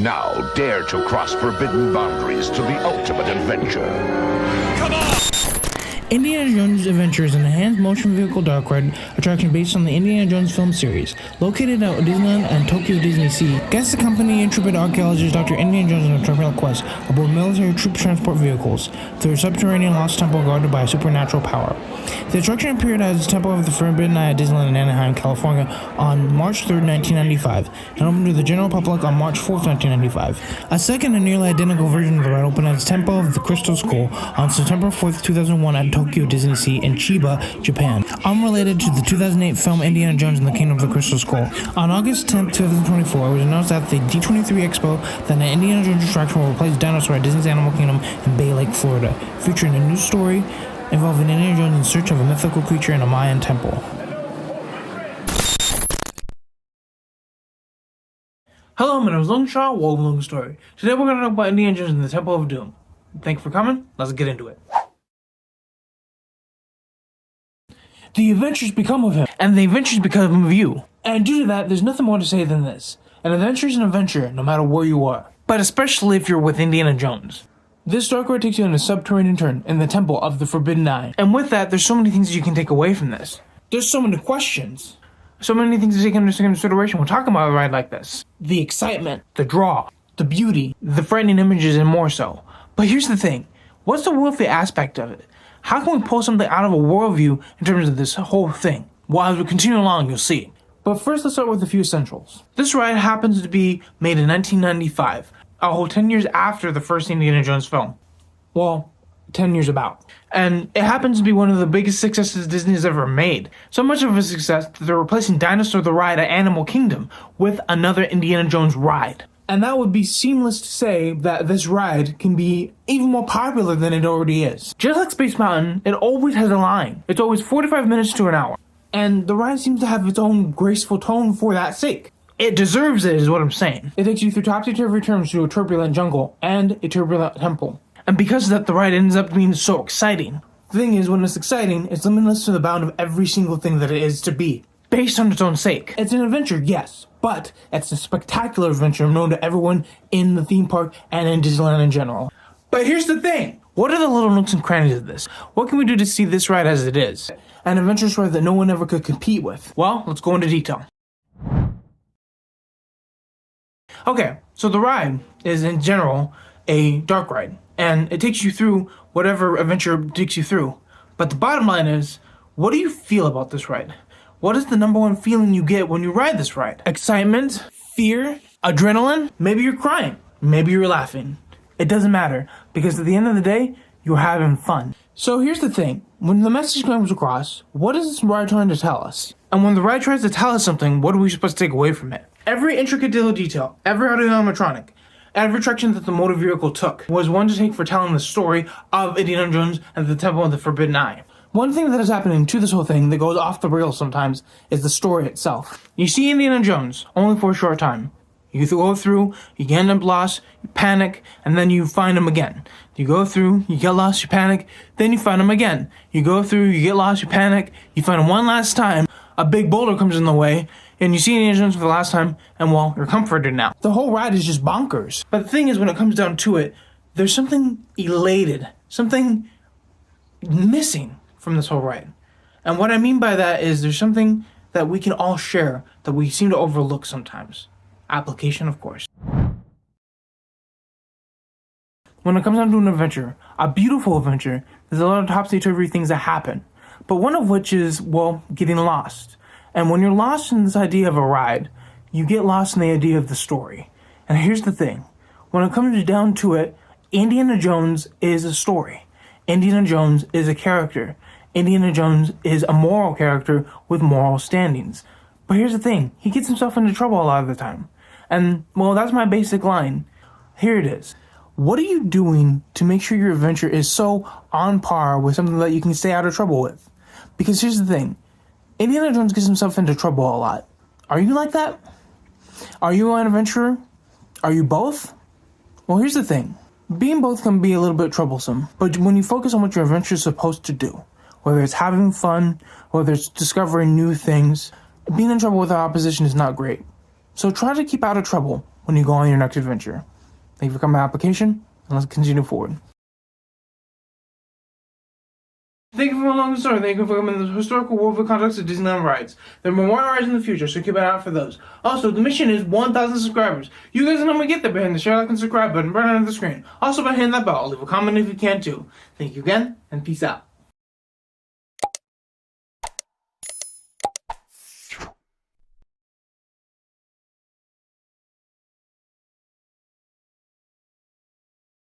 Now dare to cross forbidden boundaries to the ultimate adventure. Come on! Indiana Jones Adventure is an enhanced motion vehicle dark ride attraction based on the Indiana Jones film series. Located at Disneyland and Tokyo Disney Sea, guests accompany intrepid archaeologist Dr. Indiana Jones on a turbulent quest aboard military troop transport vehicles through a subterranean lost temple guarded by a supernatural power. The attraction appeared as Temple of the Forbidden Eye at Disneyland in Anaheim, California on March 3, 1995, and opened to the general public on March 4, 1995. A second and nearly identical version of the ride opened as Temple of the Crystal Skull on September 4, 2001 at Tokyo Disney Sea in Chiba, Japan. Unrelated to the 2008 film Indiana Jones and the Kingdom of the Crystal Skull, on August 10, 2024, it was announced at the D23 Expo that an Indiana Jones attraction will replace Dinosaur at Disney's Animal Kingdom in Bay Lake, Florida, featuring a new story involving Indiana Jones in search of a mythical creature in a Mayan temple. Hello, my name is Long Shaw, welcome to Logan Story. Today we're going to talk about Indiana Jones and the Temple of Doom. Thank you for coming, let's get into it. The adventures become of him, and the adventures become of you. And due to that, there's nothing more to say than this. An adventure is an adventure, no matter where you are. But especially if you're with Indiana Jones. This dark ride takes you on a subterranean turn in the Temple of the Forbidden Eye. And with that, there's so many things you can take away from this. There's so many questions. So many things to take into consideration when talking about a ride like this. The excitement, the draw, the beauty, the frightening images, and more so. But here's the thing. What's the worldview aspect of it? How can we pull something out of a worldview in terms of this whole thing? Well, as we continue along, you'll see. But first, let's start with a few essentials. This ride happens to be made in 1995, a whole 10 years after the first Indiana Jones film. Well, 10 years about. And it happens to be one of the biggest successes Disney has ever made. So much of a success that they're replacing Dinosaur the Ride at Animal Kingdom with another Indiana Jones ride. And that would be seamless to say that this ride can be even more popular than it already is. Just like Space Mountain, it always has a line. It's always 45 minutes to an hour. And the ride seems to have its own graceful tone for that sake. It deserves it, is what I'm saying. It takes you through topsy-turvy turns through a turbulent jungle and a turbulent temple. And because of that, the ride ends up being so exciting. The thing is, when it's exciting, it's limitless to the bound of every single thing that it is to be. Based on its own sake. It's an adventure, yes, but it's a spectacular adventure known to everyone in the theme park and in Disneyland in general. But here's the thing. What are the little nooks and crannies of this? What can we do to see this ride as it is? An adventure story that no one ever could compete with. Well, let's go into detail. Okay, so the ride is in general a dark ride, and it takes you through whatever adventure it takes you through. But the bottom line is, what do you feel about this ride? What is the number one feeling you get when you ride this ride? Excitement? Fear? Adrenaline? Maybe you're crying. Maybe you're laughing. It doesn't matter, because at the end of the day, you're having fun. So here's the thing. When the message comes across, what is this ride trying to tell us? And when the ride tries to tell us something, what are we supposed to take away from it? Every intricate little detail, every audio-animatronic, every attraction that the motor vehicle took was one to take for telling the story of Indiana Jones and the Temple of the Forbidden Eye. One thing that is happening to this whole thing that goes off the rails sometimes is the story itself. You see Indiana Jones, only for a short time. You go through, you end up lost, you panic, and then you find him again. You go through, you get lost, you panic, then you find him again. You go through, you get lost, you panic, you find him one last time, a big boulder comes in the way, and you see Indiana Jones for the last time, and well, you're comforted now. The whole ride is just bonkers. But the thing is, when it comes down to it, there's something elated, something missing from this whole ride. And what I mean by that is there's something that we can all share that we seem to overlook sometimes. Application, of course. When it comes down to an adventure, a beautiful adventure, there's a lot of topsy-turvy things that happen. But one of which is, well, getting lost. And when you're lost in this idea of a ride, you get lost in the idea of the story. And here's the thing. When it comes down to it, Indiana Jones is a story. Indiana Jones is a character. Indiana Jones is a moral character with moral standings. But here's the thing. He gets himself into trouble a lot of the time. And, well, that's my basic line. Here it is. What are you doing to make sure your adventure is so on par with something that you can stay out of trouble with? Because here's the thing. Indiana Jones gets himself into trouble a lot. Are you like that? Are you an adventurer? Are you both? Well, here's the thing. Being both can be a little bit troublesome, but when you focus on what your adventure is supposed to do, whether it's having fun, whether it's discovering new things, being in trouble with our opposition is not great. So try to keep out of trouble when you go on your next adventure. Thank you for coming to my application, and let's continue forward. Thank you for following the story. Thank you for coming to the historical worldview context of Disneyland rides. There are more rides in the future, so keep an eye out for those. Also, the mission is 1,000 subscribers. You guys know when we get there by hitting the share, like, and subscribe button right under the screen. Also, by hitting that bell. Leave a comment if you can too. Thank you again, and peace out.